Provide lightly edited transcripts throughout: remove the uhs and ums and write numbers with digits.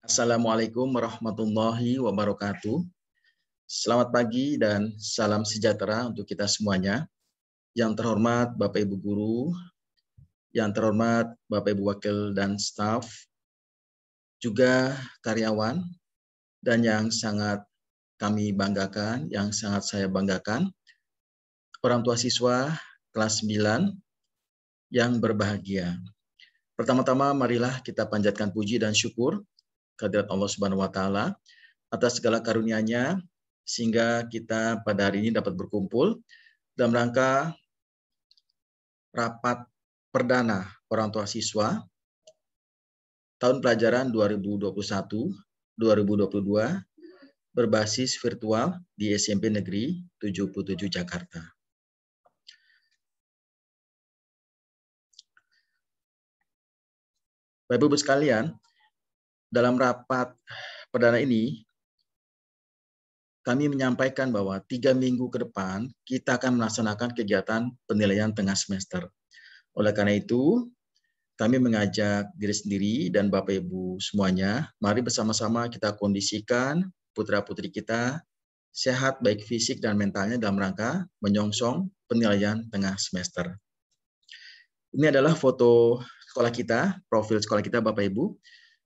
Assalamualaikum warahmatullahi wabarakatuh. Selamat pagi dan salam sejahtera untuk kita semuanya. Yang terhormat Bapak Ibu Guru, yang terhormat Bapak Ibu Wakil dan staf, juga karyawan, dan yang sangat kami banggakan, yang sangat saya banggakan, orang tua siswa kelas 9 yang berbahagia. Pertama-tama marilah kita panjatkan puji dan syukur kehadirat Allah Subhanahu wa taala atas segala karunia-Nya sehingga kita pada hari ini dapat berkumpul dalam rangka rapat perdana orang tua siswa tahun pelajaran 2021-2022 berbasis virtual di SMP Negeri 77 Jakarta. Bapak Ibu sekalian, dalam rapat perdana ini kami menyampaikan bahwa 3 minggu ke depan kita akan melaksanakan kegiatan penilaian tengah semester. Oleh karena itu, kami mengajak diri sendiri dan Bapak Ibu semuanya, mari bersama-sama kita kondisikan putra-putri kita sehat baik fisik dan mentalnya dalam rangka menyongsong penilaian tengah semester. Ini adalah foto sekolah kita, profil sekolah kita Bapak Ibu.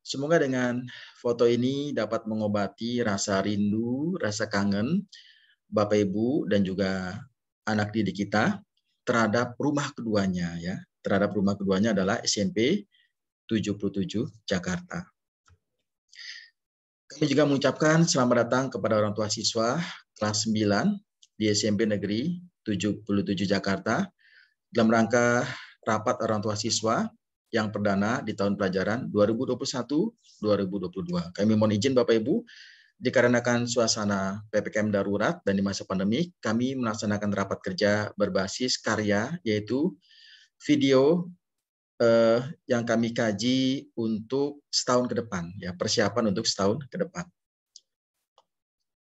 Semoga dengan foto ini dapat mengobati rasa rindu, rasa kangen Bapak Ibu dan juga anak didik kita terhadap rumah keduanya ya. Terhadap rumah keduanya adalah SMP 77 Jakarta. Kami juga mengucapkan selamat datang kepada orang tua siswa kelas 9 di SMP Negeri 77 Jakarta dalam rangka rapat orang tua siswa yang perdana di tahun pelajaran 2021-2022. Kami mohon izin Bapak Ibu, dikarenakan suasana PPKM darurat dan di masa pandemi, kami melaksanakan rapat kerja berbasis karya, yaitu video yang kami kaji untuk setahun ke depan, ya persiapan untuk setahun ke depan.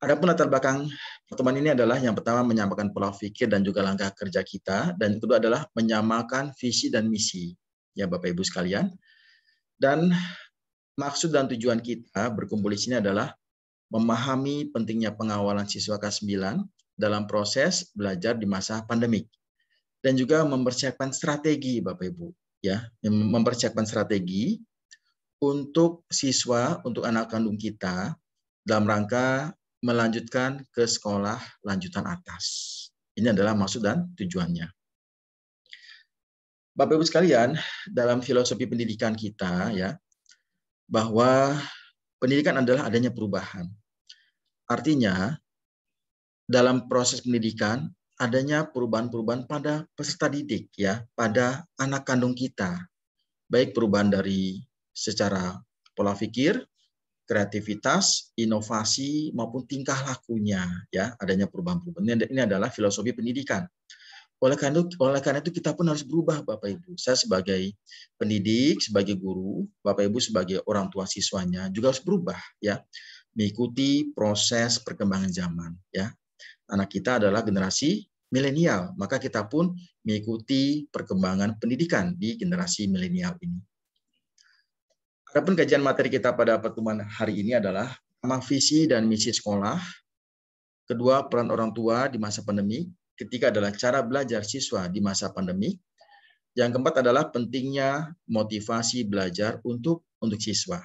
Adapun latar belakang pertemuan ini adalah yang pertama menyamakan pola pikir dan juga langkah kerja kita, dan yang kedua adalah menyamakan visi dan misi, ya Bapak Ibu sekalian. Dan maksud dan tujuan kita berkumpul di sini adalah memahami pentingnya pengawalan siswa kelas 9 dalam proses belajar di masa pandemik dan juga mempersiapkan strategi Bapak Ibu, ya, mempersiapkan strategi untuk siswa, untuk anak kandung kita dalam rangka melanjutkan ke sekolah lanjutan atas. Ini adalah maksud dan tujuannya. Bapak Ibu sekalian, dalam filosofi pendidikan kita ya, bahwa pendidikan adalah adanya perubahan. Artinya, dalam proses pendidikan adanya perubahan-perubahan pada peserta didik ya, pada anak kandung kita. Baik perubahan dari secara pola pikir, kreativitas, inovasi maupun tingkah lakunya ya, adanya perubahan-perubahan. Ini adalah filosofi pendidikan. Oleh karena itu kita pun harus berubah Bapak Ibu. Saya sebagai pendidik, sebagai guru, Bapak Ibu sebagai orang tua siswanya juga harus berubah ya, mengikuti proses perkembangan zaman ya. Anak kita adalah generasi milenial, maka kita pun mengikuti perkembangan pendidikan di generasi milenial ini. Adapun kajian materi kita pada pertemuan hari ini adalah pertama visi dan misi sekolah, kedua peran orang tua di masa pandemi, ketiga adalah cara belajar siswa di masa pandemi, yang keempat adalah pentingnya motivasi belajar untuk siswa.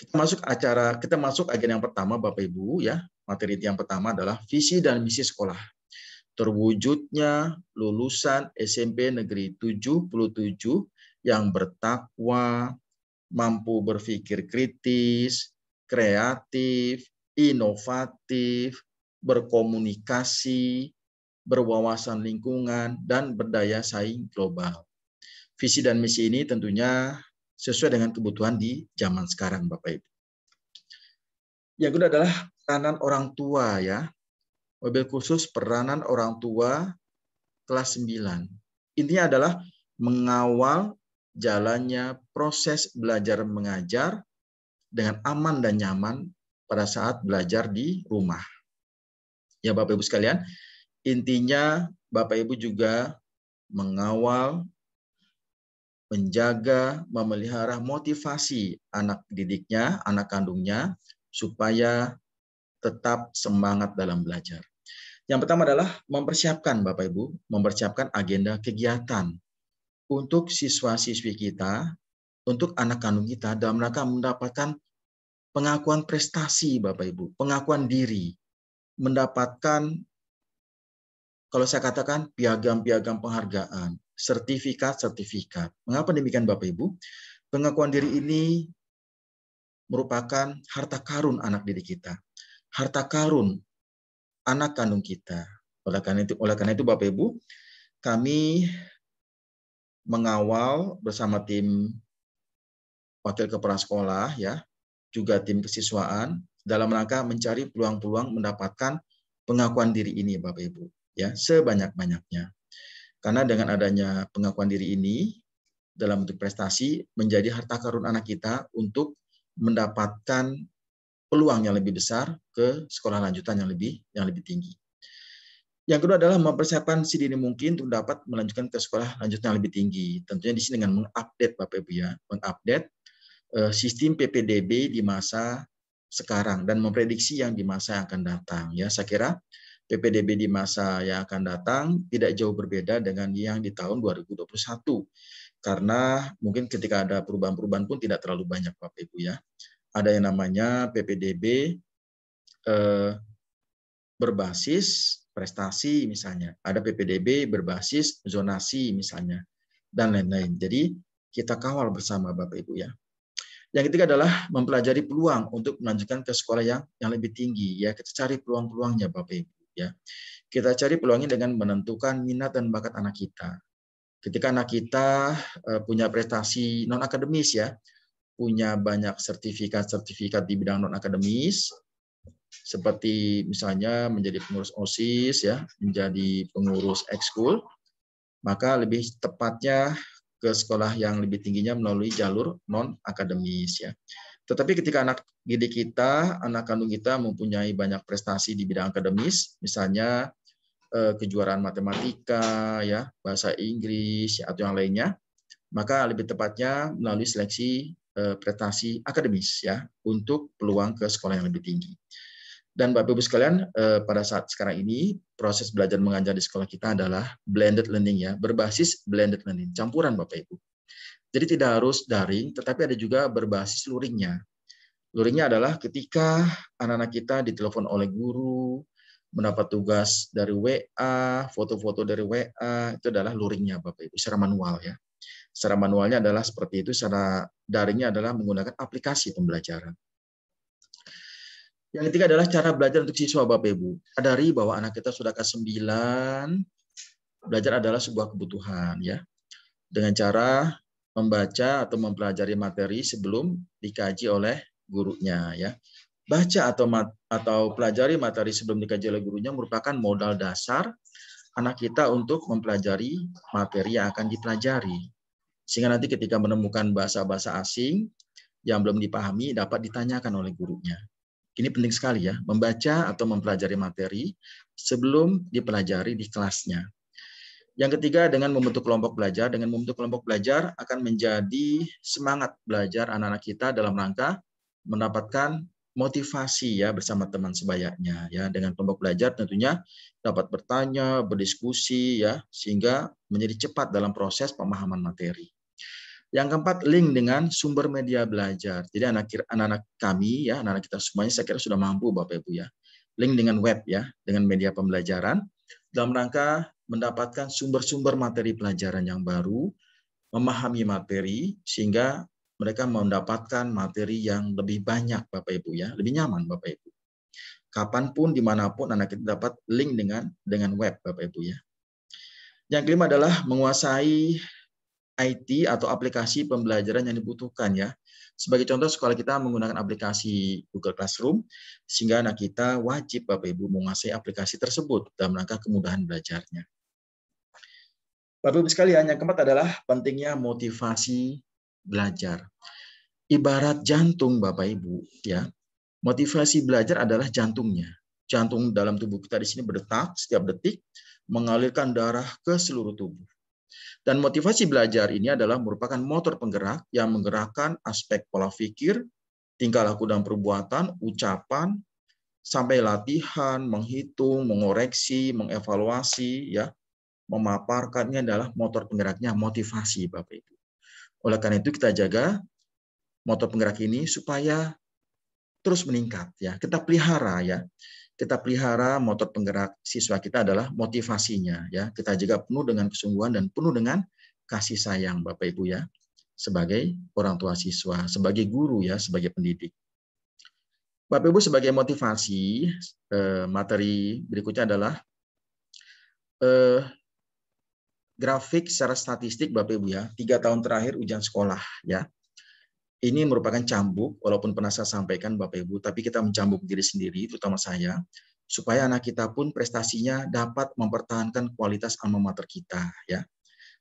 Kita masuk agen yang pertama Bapak Ibu ya. Materi yang pertama adalah visi dan misi sekolah. Terwujudnya lulusan SMP Negeri 77 yang bertakwa, mampu berpikir kritis, kreatif, inovatif, berkomunikasi, berwawasan lingkungan, dan berdaya saing global. Visi dan misi ini tentunya sesuai dengan kebutuhan di zaman sekarang, Bapak Ibu. Yang kedua adalah peranan orang tua ya. Mobil khusus peranan orang tua kelas 9. Intinya adalah mengawal jalannya proses belajar mengajar dengan aman dan nyaman pada saat belajar di rumah. Ya Bapak Ibu sekalian, intinya Bapak Ibu juga mengawal menjaga, memelihara motivasi anak didiknya, anak kandungnya, supaya tetap semangat dalam belajar. Yang pertama adalah mempersiapkan, Bapak Ibu, mempersiapkan agenda kegiatan untuk siswa-siswi kita, untuk anak kandung kita dalam rangka mendapatkan pengakuan prestasi, Bapak Ibu, pengakuan diri, mendapatkan, kalau saya katakan, piagam-piagam penghargaan, sertifikat-sertifikat. Mengapa demikian, Bapak Ibu? Pengakuan diri ini merupakan harta karun anak didik kita, harta karun anak kandung kita. Oleh karena itu, Bapak Ibu, kami mengawal bersama tim wakil kepala sekolah, ya, juga tim kesiswaan, dalam rangka mencari peluang-peluang mendapatkan pengakuan diri ini, Bapak Ibu, ya, sebanyak-banyaknya. Karena dengan adanya pengakuan diri ini dalam bentuk prestasi menjadi harta karun anak kita untuk mendapatkan peluang yang lebih besar ke sekolah lanjutan yang lebih tinggi. Yang kedua adalah mempersiapkan sedini mungkin untuk dapat melanjutkan ke sekolah lanjutan yang lebih tinggi. Tentunya di sini dengan mengupdate, Bapak Ibu, ya, mengupdate sistem PPDB di masa sekarang dan memprediksi yang di masa yang akan datang. Ya, saya kira PPDB di masa yang akan datang tidak jauh berbeda dengan yang di tahun 2021. Karena mungkin ketika ada perubahan-perubahan pun tidak terlalu banyak, Bapak Ibu, ya. Ada yang namanya PPDB berbasis prestasi misalnya, ada PPDB berbasis zonasi misalnya, dan lain-lain. Jadi kita kawal bersama, Bapak Ibu, ya. Yang ketiga adalah mempelajari peluang untuk melanjutkan ke sekolah yang lebih tinggi, ya. Kita cari peluang-peluangnya, Bapak Ibu, ya. Kita cari peluangnya dengan menentukan minat dan bakat anak kita. Ketika anak kita punya prestasi non akademis, ya, punya banyak sertifikat-sertifikat di bidang non akademis, seperti misalnya menjadi pengurus OSIS, ya, menjadi pengurus ekskul, maka lebih tepatnya ke sekolah yang lebih tingginya melalui jalur non akademis, ya. Tetapi ketika anak didik kita, anak kandung kita mempunyai banyak prestasi di bidang akademis, misalnya kejuaraan matematika, ya, bahasa Inggris, ya, atau yang lainnya, maka lebih tepatnya melalui seleksi prestasi akademis, ya, untuk peluang ke sekolah yang lebih tinggi. Dan Bapak Ibu sekalian, pada saat sekarang ini proses belajar mengajar di sekolah kita adalah blended learning, ya, berbasis blended learning, campuran, Bapak Ibu. Jadi tidak harus daring, tetapi ada juga berbasis luringnya. Luringnya adalah ketika anak-anak kita ditelepon oleh guru, mendapat tugas dari WA, foto-foto dari WA, itu adalah luringnya, Bapak Ibu, secara manual, ya. Secara manualnya adalah seperti itu, secara daringnya adalah menggunakan aplikasi pembelajaran. Yang ketiga adalah cara belajar untuk siswa, Bapak Ibu. Sadari bahwa anak kita sudah kelas 9, belajar adalah sebuah kebutuhan, ya. Dengan cara membaca atau mempelajari materi sebelum dikaji oleh gurunya, ya. Baca atau pelajari materi sebelum dikaji oleh gurunya merupakan modal dasar anak kita untuk mempelajari materi yang akan dipelajari. Sehingga nanti ketika menemukan bahasa-bahasa asing yang belum dipahami dapat ditanyakan oleh gurunya. Ini penting sekali, ya, membaca atau mempelajari materi sebelum dipelajari di kelasnya. Yang ketiga, dengan membentuk kelompok belajar. Dengan membentuk kelompok belajar akan menjadi semangat belajar anak-anak kita dalam rangka mendapatkan motivasi, ya, bersama teman sebayanya, ya. Dengan kelompok belajar tentunya dapat bertanya, berdiskusi, ya, sehingga menjadi cepat dalam proses pemahaman materi. Yang keempat, link dengan sumber media belajar. Jadi anak-anak kami, ya, anak-anak kita semuanya saya kira sudah mampu, Bapak Ibu, ya. Link dengan web, ya, dengan media pembelajaran dalam rangka mendapatkan sumber-sumber materi pelajaran yang baru, memahami materi sehingga mereka mendapatkan materi yang lebih banyak, Bapak Ibu, ya, lebih nyaman, Bapak Ibu. Kapanpun, dimanapun anak kita dapat link dengan web, Bapak Ibu, ya. Yang kelima adalah menguasai IT atau aplikasi pembelajaran yang dibutuhkan, ya. Sebagai contoh, sekolah kita menggunakan aplikasi Google Classroom, sehingga anak kita wajib, Bapak Ibu, menguasai aplikasi tersebut dalam rangka kemudahan belajarnya. Bapak Ibu sekalian, yang keempat adalah pentingnya motivasi belajar. Ibarat jantung, Bapak Ibu, ya. Motivasi belajar adalah jantungnya. Jantung dalam tubuh kita di sini berdetak setiap detik, mengalirkan darah ke seluruh tubuh. Dan motivasi belajar ini adalah merupakan motor penggerak yang menggerakkan aspek pola pikir, tingkah laku dan perbuatan, ucapan, sampai latihan, menghitung, mengoreksi, mengevaluasi, ya, memaparkannya adalah motor penggeraknya motivasi, Bapak Ibu. Oleh karena itu kita jaga motor penggerak ini supaya terus meningkat, ya. Kita pelihara, ya. Kita pelihara motor penggerak siswa kita adalah motivasinya, ya. Kita jaga penuh dengan kesungguhan dan penuh dengan kasih sayang, Bapak Ibu, ya. Sebagai orang tua siswa, sebagai guru, ya, sebagai pendidik. Bapak Ibu, sebagai motivasi, materi berikutnya adalah grafik secara statistik, Bapak Ibu, ya, 3 tahun terakhir ujian sekolah, ya. Ini merupakan cambuk, walaupun pernah saya sampaikan Bapak Ibu, tapi kita mencambuk diri sendiri, terutama saya, supaya anak kita pun prestasinya dapat mempertahankan kualitas alma mater kita, ya.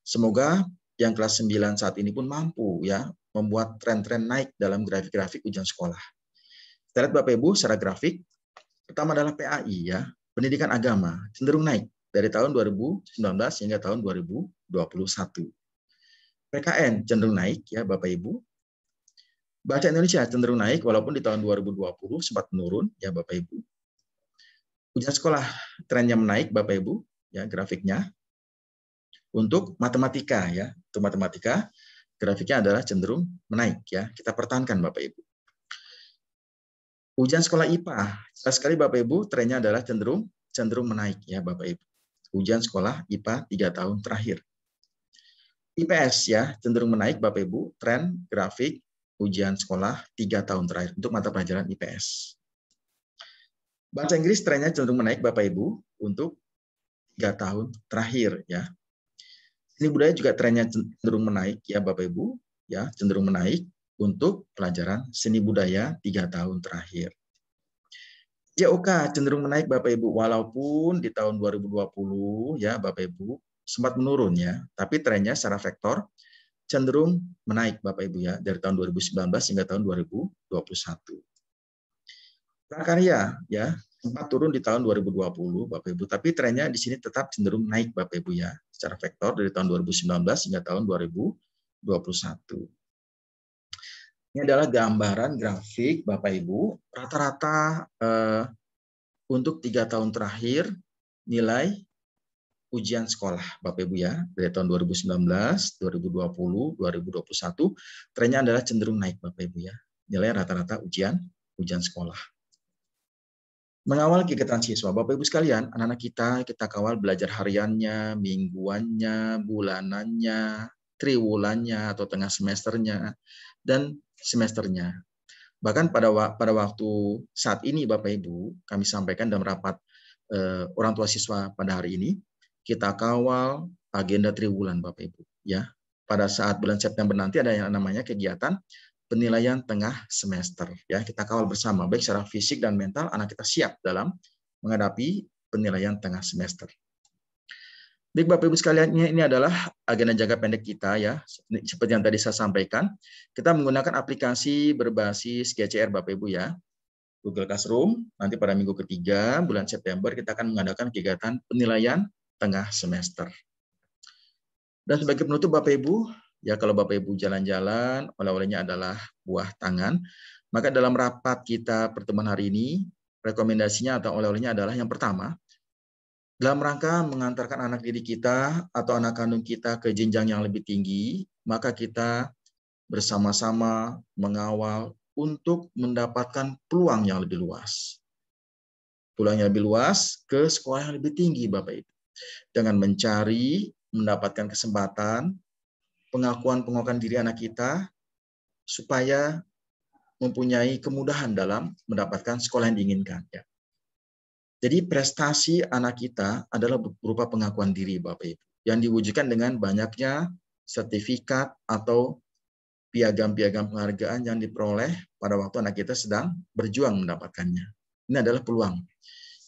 Semoga yang kelas 9 saat ini pun mampu, ya, membuat tren-tren naik dalam grafik-grafik ujian sekolah. Kita lihat Bapak Ibu secara grafik, pertama adalah PAI, ya, pendidikan agama, cenderung naik dari tahun 2019 hingga tahun 2021. PKN cenderung naik, ya Bapak Ibu. Bahasa Indonesia cenderung naik walaupun di tahun 2020 sempat menurun, ya Bapak Ibu. Ujian sekolah trennya menaik, Bapak Ibu, ya grafiknya. Untuk matematika, ya, untuk matematika grafiknya adalah cenderung menaik, ya. Kita pertahankan Bapak Ibu. Ujian sekolah IPA, jelas sekali Bapak Ibu, trennya adalah cenderung menaik, ya Bapak Ibu. Ujian sekolah IPA 3 tahun terakhir. IPS, ya, cenderung menaik Bapak Ibu, tren grafik ujian sekolah 3 tahun terakhir untuk mata pelajaran IPS. Bahasa Inggris trennya cenderung menaik Bapak Ibu untuk 3 tahun terakhir, ya. Seni budaya juga trennya cenderung menaik, ya Bapak Ibu, ya, cenderung menaik untuk pelajaran seni budaya 3 tahun terakhir. JOK cenderung menaik Bapak Ibu, walaupun di tahun 2020, ya Bapak Ibu, sempat menurun, ya, tapi trennya secara vektor cenderung menaik Bapak Ibu, ya, dari tahun 2019 hingga tahun 2021. Prakarya, ya, sempat turun di tahun 2020 Bapak Ibu, tapi trennya di sini tetap cenderung naik Bapak Ibu, ya, secara vektor dari tahun 2019 hingga tahun 2021. Ini adalah gambaran grafik Bapak Ibu, rata-rata untuk 3 tahun terakhir nilai ujian sekolah Bapak Ibu, ya, dari tahun 2019, 2020, 2021 trennya adalah cenderung naik Bapak Ibu, ya. Nilai rata-rata ujian sekolah. Mengawal kegiatan siswa, Bapak Ibu sekalian, anak-anak kita kawal belajar hariannya, mingguannya, bulanannya, triwulannya atau tengah semesternya dan semesternya. Bahkan pada waktu saat ini Bapak Ibu, kami sampaikan dalam rapat orang tua siswa pada hari ini, kita kawal agenda triwulan Bapak Ibu, ya. Pada saat bulan September nanti ada yang namanya kegiatan penilaian tengah semester, ya. Kita kawal bersama baik secara fisik dan mental anak kita siap dalam menghadapi penilaian tengah semester. Baik Bapak Ibu sekalian, ini adalah agenda jangka pendek kita, ya. Seperti yang tadi saya sampaikan, kita menggunakan aplikasi berbasis GCR Bapak Ibu, ya. Google Classroom, nanti pada minggu ketiga bulan September kita akan mengadakan kegiatan penilaian tengah semester. Dan sebagai penutup Bapak Ibu, ya kalau Bapak Ibu jalan-jalan, oleh-olehnya adalah buah tangan, maka dalam rapat kita pertemuan hari ini, rekomendasinya atau oleh-olehnya adalah yang pertama, dalam rangka mengantarkan anak didik kita atau anak kandung kita ke jenjang yang lebih tinggi, maka kita bersama-sama mengawal untuk mendapatkan peluang yang lebih luas. Peluang yang lebih luas ke sekolah yang lebih tinggi Bapak Ibu. Dengan mencari, mendapatkan kesempatan, pengakuan diri anak kita, supaya mempunyai kemudahan dalam mendapatkan sekolah yang diinginkan. Ya. Jadi prestasi anak kita adalah berupa pengakuan diri Bapak Ibu, yang diwujudkan dengan banyaknya sertifikat atau piagam-piagam penghargaan yang diperoleh pada waktu anak kita sedang berjuang mendapatkannya. Ini adalah peluang.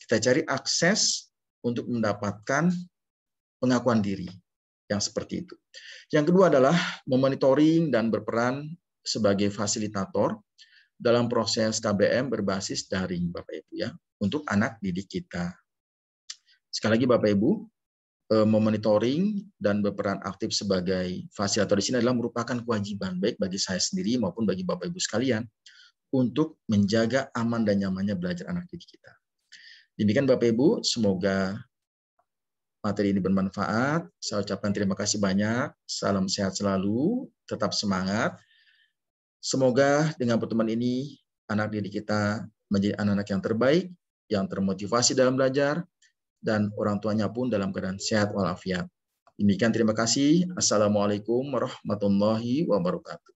Kita cari akses untuk mendapatkan pengakuan diri yang seperti itu. Yang kedua adalah memonitoring dan berperan sebagai fasilitator dalam proses KBM berbasis daring Bapak Ibu, ya, untuk anak didik kita. Sekali lagi Bapak Ibu, memonitoring dan berperan aktif sebagai fasilitator di sini adalah merupakan kewajiban baik bagi saya sendiri maupun bagi Bapak Ibu sekalian untuk menjaga aman dan nyamannya belajar anak didik kita. Demikian Bapak Ibu, semoga materi ini bermanfaat. Saya ucapkan terima kasih banyak. Salam sehat selalu, tetap semangat. Semoga dengan pertemuan ini anak didik kita menjadi anak-anak yang terbaik, yang termotivasi dalam belajar, dan orang tuanya pun dalam keadaan sehat walafiat. Demikian terima kasih. Assalamualaikum warahmatullahi wabarakatuh.